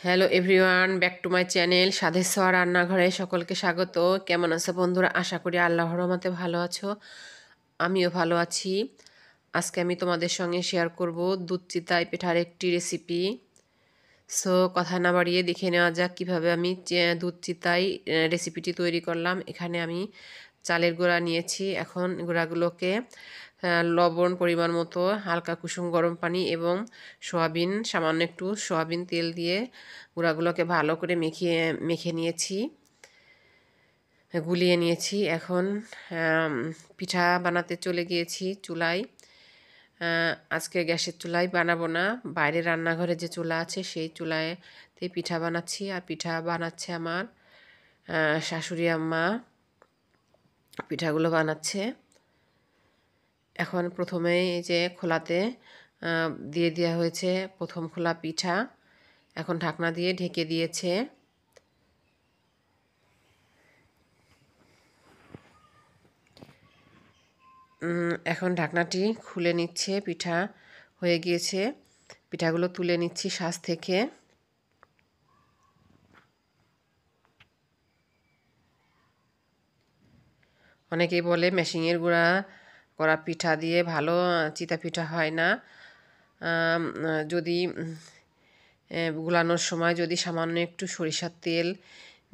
Hello everyone, back to my channel স্বাদের ছোঁয়া রান্নাঘরে সকলকে স্বাগত। কেমন আছো বন্ধুরা? আশা করি আল্লাহর রহমতে ভালো আছো। আমিও ভালো আছি। আজকে আমি তোমাদের সঙ্গে শেয়ার করব দুধ চিতাই পিঠার একটি রেসিপি। সো কথা না বাড়িয়ে দেখে নেওয়া যাক কীভাবে আমি দুধ চিতাই রেসিপিটি তৈরি করলাম। এখানে আমি চালের গুঁড়া নিয়েছি। এখন গুঁড়াগুলোকে লবণ পরিমাণ মতো, হালকা কুসুম গরম পানি এবং সয়াবিন, সামান্য একটু সয়াবিন তেল দিয়ে গুঁড়াগুলোকে ভালো করে মেখে নিয়েছি, গুলিয়ে নিয়েছি। এখন পিঠা বানাতে চলে গিয়েছি চুলায়। আজকে গ্যাসের চুলায় বানাবো না, বাইরে রান্নাঘরে যে চুলা আছে সেই চুলায়তে পিঠা বানাচ্ছি। আর পিঠা বানাচ্ছে আমার শাশুড়ি আম্মা, পিঠাগুলো বানাচ্ছে। এখন প্রথমে এই যে খোলাতে দিয়ে দেওয়া হয়েছে প্রথম খোলা পিঠা, এখন ঢাকনা দিয়ে ঢেকে দিয়েছে। এখন ঢাকনাটি খুলে নিচ্ছে, পিঠা হয়ে গিয়েছে। পিঠাগুলো তুলে নিচ্ছি সাজ থেকে। অনেকেই বলে মেশিনের গুঁড়া করা পিঠা দিয়ে ভালো চিতা পিঠা হয় না। যদি গুলানোর সময় যদি সামান্য একটু সরিষার তেল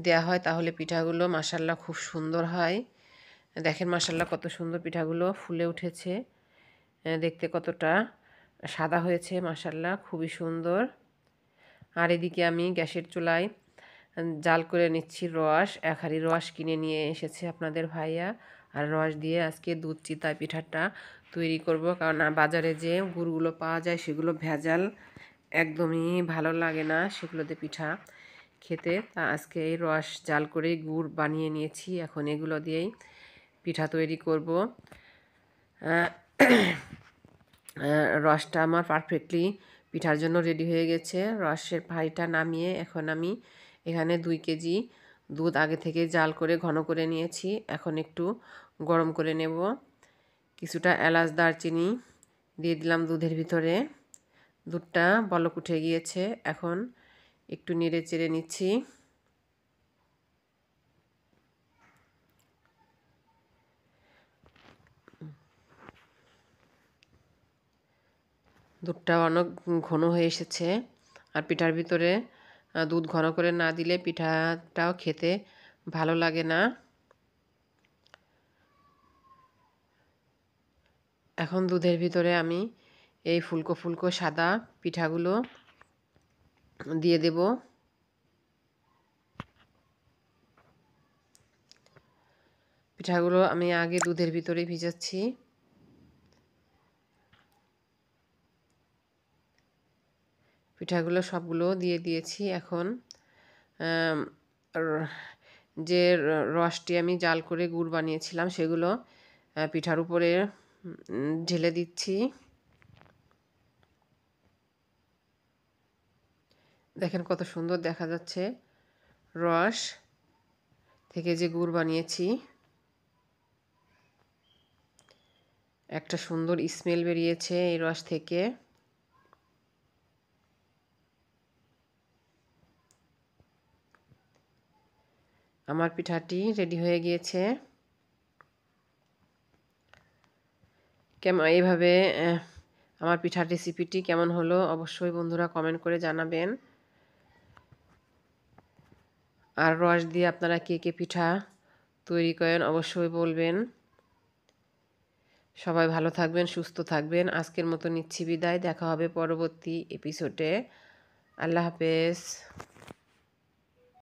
দেয়া হয় তাহলে পিঠাগুলো মাশাল্লাহ খুব সুন্দর হয়। দেখেন মাশাল্লাহ কত সুন্দর পিঠাগুলো ফুলে উঠেছে, দেখতে কতটা সাদা হয়েছে, মাশাল্লাহ খুবই সুন্দর। আর এদিকে আমি গ্যাসের চুলায় জাল করে নিচ্ছি রস। এক হাঁড়ি রস কিনে নিয়ে এসেছে আপনাদের ভাইয়া। আর রস দিয়ে আজকে দুধ চিতা পিঠাটা তৈরি করব, কারণ বাজারে যে গুড়গুলো পাওয়া যায় সেগুলো ভেজাল, একদমই ভালো লাগে না সেগুলোতে পিঠা খেতে। তা আজকে এই রস জাল করে গুড় বানিয়ে নিয়েছি। এখন এগুলো দিয়েই পিঠা তৈরি করব। রসটা আমার পারফেক্টলি পিঠার জন্য রেডি হয়ে গেছে। রসের ভাঁড়িটা নামিয়ে এখন আমি এখানে 2 কেজি দুধ আগে থেকে জাল করে ঘন করে নিয়েছি। এখন একটু গরম করে নেব। কিছুটা এলাচ দারচিনি দিয়ে দিলাম দুধের ভিতরে। দুধটা বলক উঠে গিয়েছে, এখন একটু নেড়ে চেড়ে নিচ্ছি। দুধটা অনেক ঘন হয়ে এসেছে। আর পিঠার ভিতরে দুধ ঘন করে না দিলে পিঠাটাও খেতে ভালো লাগে না। এখন দুধের ভিতরে আমি এই ফুলকো ফুলকো সাদা পিঠাগুলো দিয়ে দেব। পিঠাগুলো আমি আগে দুধের ভিতরে ভিজাচ্ছি। পিঠাগুলো সবগুলো দিয়ে দিয়েছি। এখন যে রসটি আমি জাল করে গুড় বানিয়েছিলাম সেগুলো পিঠার উপরে ঢেলে দিচ্ছি। দেখেন কত সুন্দর দেখা যাচ্ছে রস থেকে যে গুড় বানিয়েছি। একটা সুন্দর স্মেল বেরিয়েছে এই রস থেকে। আমার পিঠাটি রেডি হয়ে গিয়েছে। এইভাবে আমার পিঠার রেসিপিটি কেমন হলো অবশ্যই বন্ধুরা কমেন্ট করে জানাবেন। আর রস দিয়ে আপনারা কে কে পিঠা তৈরি করেন অবশ্যই বলবেন। সবাই ভালো থাকবেন, সুস্থ থাকবেন। আজকের মতো নিচ্ছি বিদায়। দেখা হবে পরবর্তী এপিসোডে। আল্লাহ হাফেজ।